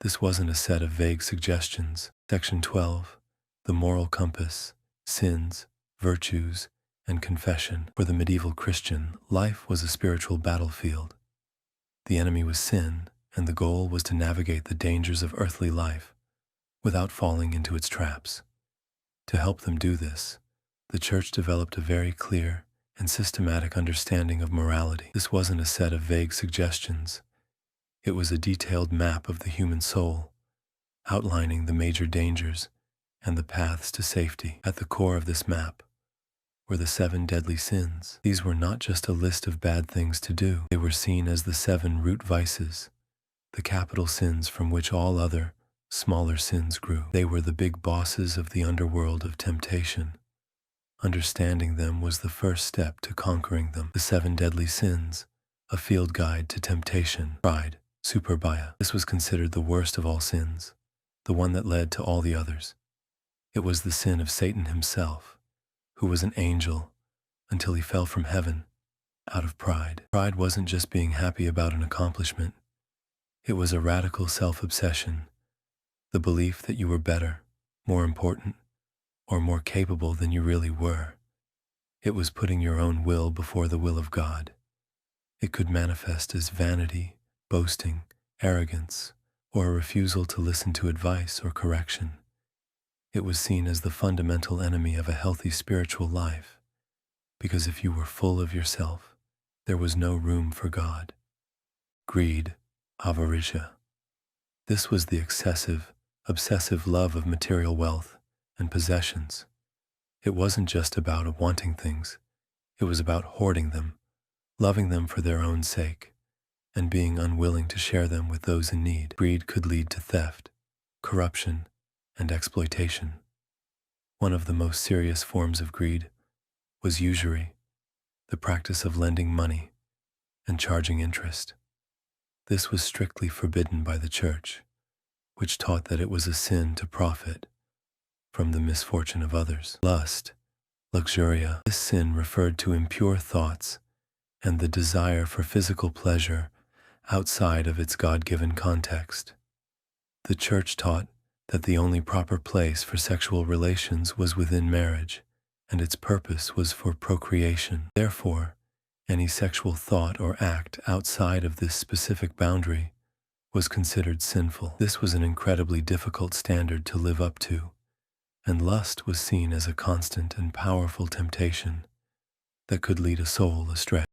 This wasn't a set of vague suggestions. Section 12, the moral compass, sins, virtues, and confession. For the medieval Christian, life was a spiritual battlefield. The enemy was sin, and the goal was to navigate the dangers of earthly life without falling into its traps. To help them do this, the Church developed a very clear and systematic understanding of morality. This wasn't a set of vague suggestions. It was a detailed map of the human soul, outlining the major dangers and the paths to safety. At the core of this map were the 7 deadly sins. These were not just a list of bad things to do. They were seen as the 7 root vices, the capital sins from which all other, smaller sins grew. They were the big bosses of the underworld of temptation. Understanding them was the first step to conquering them. The 7 deadly sins, a field guide to temptation. Pride, superbia. This was considered the worst of all sins, the one that led to all the others. It was the sin of Satan himself, who was an angel until he fell from heaven out of pride. Pride wasn't just being happy about an accomplishment. It was a radical self-obsession, the belief that you were better, more important, or more capable than you really were. It was putting your own will before the will of God. It could manifest as vanity, boasting, arrogance, or a refusal to listen to advice or correction. It was seen as the fundamental enemy of a healthy spiritual life, because if you were full of yourself, there was no room for God. Greed, avaritia. This was the excessive, obsessive love of material wealth and possessions. It wasn't just about wanting things. It was about hoarding them, loving them for their own sake, and being unwilling to share them with those in need. Greed could lead to theft, corruption, and exploitation. One of the most serious forms of greed was usury, the practice of lending money and charging interest. This was strictly forbidden by the Church, which taught that it was a sin to profit from the misfortune of others. Lust, luxuria. This sin referred to impure thoughts and the desire for physical pleasure outside of its God-given context. The Church taught that the only proper place for sexual relations was within marriage, and its purpose was for procreation. Therefore, any sexual thought or act outside of this specific boundary was considered sinful. This was an incredibly difficult standard to live up to, and lust was seen as a constant and powerful temptation that could lead a soul astray.